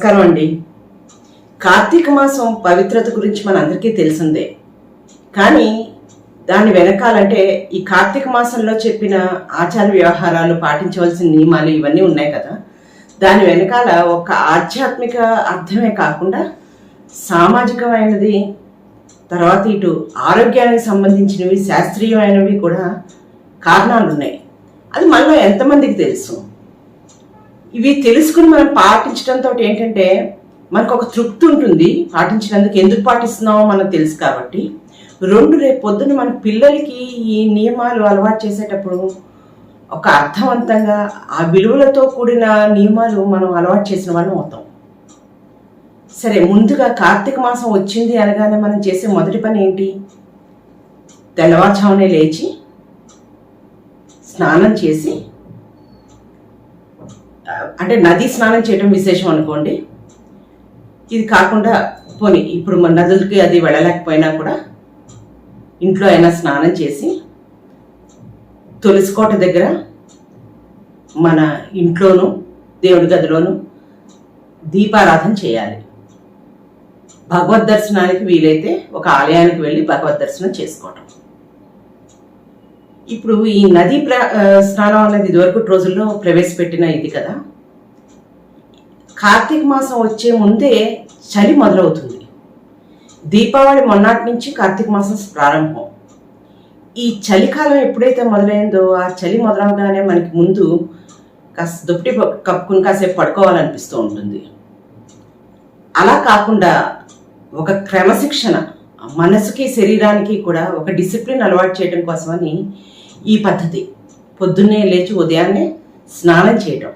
నమస్కారం అండి. కార్తీక మాసం పవిత్రత గురించి మనందరికీ తెలిసిందే. కానీ దాని వెనకాలంటే ఈ కార్తీక మాసంలో చెప్పిన ఆచార వ్యవహారాలు, పాటించవలసిన నియమాలు ఇవన్నీ ఉన్నాయి కదా. దాని వెనకాల ఒక ఆధ్యాత్మిక అర్థమే కాకుండా సామాజికమైనది, తర్వాత ఇటు ఆరోగ్యానికి సంబంధించినవి, శాస్త్రీయమైనవి కూడా కారణాలు ఉన్నాయి. అది మనలో ఎంతమందికి తెలుసు? ఇవి తెలుసుకుని మనం పాటించడంతో ఏంటంటే మనకు ఒక తృప్తి ఉంటుంది. పాటించినందుకు ఎందుకు పాటిస్తున్నామో మనకు తెలుసు కాబట్టి. రేపు పొద్దున మన పిల్లలకి ఈ నియమాలు అలవాటు చేసేటప్పుడు ఒక అర్థవంతంగా ఆ విలువలతో కూడిన నియమాలు మనం అలవాటు చేసిన వాళ్ళం అవుతాం. సరే, ముందుగా కార్తీక మాసం వచ్చింది అనగానే మనం చేసే మొదటి పని ఏంటి? తెల్లవారుజామునే లేచి స్నానం చేసి, అంటే నది స్నానం చేయడం విశేషం అనుకోండి. ఇది కాకుండా పోనీ ఇప్పుడు మన నదులకి అది వెళ్ళలేకపోయినా కూడా ఇంట్లో అయినా స్నానం చేసి తులసికోట దగ్గర మన ఇంట్లోనూ దేవుడి గదిలోనూ దీపారాధన చేయాలి. భగవద్ దర్శనానికి వీలైతే ఒక ఆలయానికి వెళ్ళి భగవద్ దర్శనం చేసుకోవటం. ఇప్పుడు ఈ నదీ స్నానం అన్నది ఇదివరకు రోజుల్లో ప్రవేశపెట్టిన ఇది కదా. కార్తీక మాసం వచ్చే ముందే చలి మొదలవుతుంది. దీపావళి మొన్నటి నుంచి కార్తీక మాసం ప్రారంభం. ఈ చలికాలం ఎప్పుడైతే మొదలైందో ఆ చలి మొదలవగానే మనకి ముందు కాస్త దుప్పటి కప్పుకుని కాసేపు పడుకోవాలనిపిస్తూ ఉంటుంది. అలా కాకుండా ఒక క్రమశిక్షణ, మనసుకి శరీరానికి కూడా ఒక డిసిప్లిన్ అలవాటు చేయడం కోసమని ఈ పద్ధతి. పొద్దున్నే లేచి ఉదయాన్నే స్నానం చేయడం.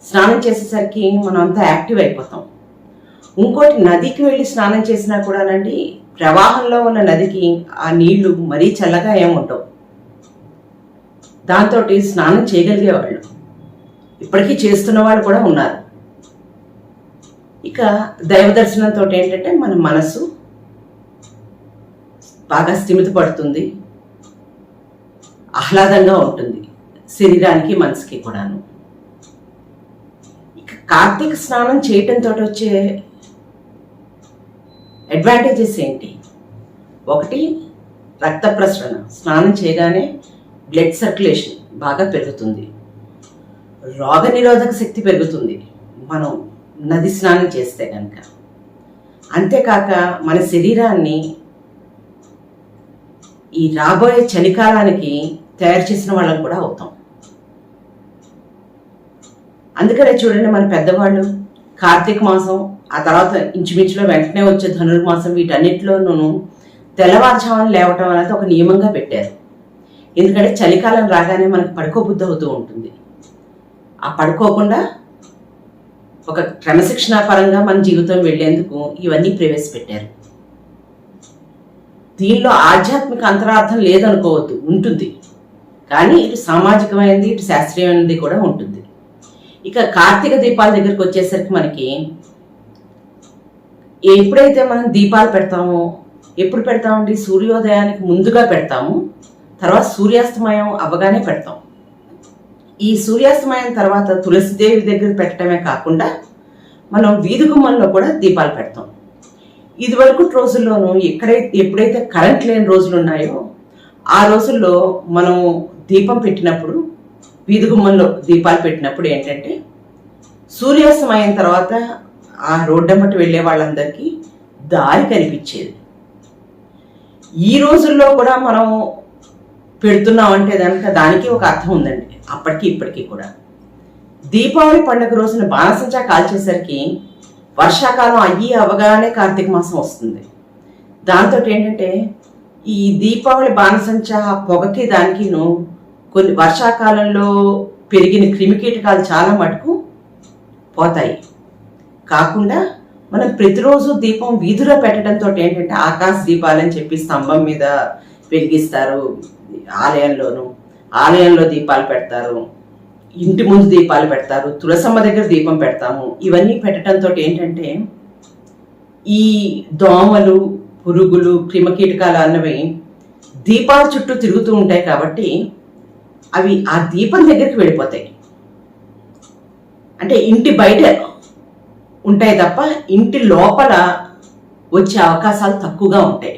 స్నానం చేసేసరికి మనం అంతా యాక్టివ్ అయిపోతాం. ఇంకోటి, నదికి వెళ్ళి స్నానం చేసినా కూడానండి, ప్రవాహంలో ఉన్న నదికి ఆ నీళ్లు మరీ చల్లగా ఏముండవు. దాంతో స్నానం చేయగలిగేవాళ్ళు, ఇప్పటికీ చేస్తున్న వాళ్ళు కూడా ఉన్నారు. ఇక దైవ దర్శనంతో ఏంటంటే మన మనసు బాగా స్థిమిత పడుతుంది, ఆహ్లాదంగా ఉంటుంది శరీరానికి మనసుకి కూడాను. ఇక కార్తీక స్నానం చేయటంతో వచ్చే అడ్వాంటేజెస్ ఏంటి? ఒకటి, రక్త ప్రసరణ. స్నానం చేయగానే బ్లడ్ సర్క్యులేషన్ బాగా పెరుగుతుంది, రోగ నిరోధక శక్తి పెరుగుతుంది మనం నది స్నానం చేస్తే కనుక. అంతేకాక మన శరీరాన్ని ఈ రాబోయే చలికాలానికి తయారు చేసిన వాళ్ళం కూడా అవుతాం. అందుకనే చూడండి, మన పెద్దవాళ్ళు కార్తీక మాసం, ఆ తర్వాత ఇంచుమించులో వెంటనే వచ్చే ధనుర్మాసం, వీటన్నిటిలోనూ తెల్లవారుజామున లేవటం అనేది ఒక నియమంగా పెట్టారు. ఎందుకంటే చలికాలం రాగానే మనకు పడుకోబుద్ధి అవుతూ ఉంటుంది. ఆ పడుకోకుండా ఒక క్రమశిక్షణాపరంగా మన జీవితం వెళ్లేందుకు ఇవన్నీ ప్రవేశపెట్టారు. దీనిలో ఆధ్యాత్మిక అంతరార్థం లేదనుకోవద్దు, ఉంటుంది. కానీ ఇటు సామాజికమైనది, ఇటు శాస్త్రీయమైనది కూడా ఉంటుంది. ఇక కార్తీక దీపాల దగ్గరికి వచ్చేసరికి మనకి ఎప్పుడైతే మనం దీపాలు పెడతామో, ఎప్పుడు పెడతామండి? సూర్యోదయానికి ముందుగా పెడతాము, తర్వాత సూర్యాస్తమయం అవ్వగానే పెడతాం. ఈ సూర్యాస్తమయం తర్వాత తులసిదేవి దగ్గర పెట్టడమే కాకుండా మనం వీధి గుమ్మంలో కూడా దీపాలు పెడతాం. ఇదివరకు రోజుల్లోనూ ఎప్పుడైతే కరెంట్ లేని రోజులు ఉన్నాయో ఆ రోజుల్లో మనం దీపం పెట్టినప్పుడు, వీధి గుమ్మంలో దీపాలు పెట్టినప్పుడు ఏంటంటే సూర్యాస్తమయం తర్వాత ఆ రోడ్డమ్మటి వెళ్ళే వాళ్ళందరికీ దారి కనిపించేది. ఈ రోజుల్లో కూడా మనం పెడుతున్నామంటే దానికి ఒక అర్థం ఉందండి. అప్పటికి ఇప్పటికీ కూడా దీపావళి పండుగ రోజున బాణసంచా కాల్చేసరికి వర్షాకాలం అవగానే కార్తీక మాసం వస్తుంది. దాంతో ఏంటంటే ఈ దీపావళి బాణసంచా పొగకి దానికిను కొన్ని వర్షాకాలంలో పెరిగిన క్రిమికీటకాలు చాలా మటుకు పోతాయి. కాకుండా మనం ప్రతిరోజు దీపం వీధిలో పెట్టడంతో ఏంటంటే ఆకాశ దీపాలని చెప్పి స్తంభం మీద వెలిగిస్తారు. ఆలయంలో దీపాలు పెడతారు, ఇంటి ముందు దీపాలు పెడతారు, తులసమ్మ దగ్గర దీపం పెడతాము. ఇవన్నీ పెట్టడంతో ఏంటంటే ఈ దోమలు, పురుగులు, క్రిమికీటకాలు అన్నవి దీపాల చుట్టూ తిరుగుతూ ఉంటాయి కాబట్టి అవి ఆ దీపం దగ్గరికి వెళ్ళిపోతాయి. అంటే ఇంటి బయట ఉంటాయి తప్ప ఇంటి లోపల వచ్చే అవకాశాలు తక్కువగా ఉంటాయి.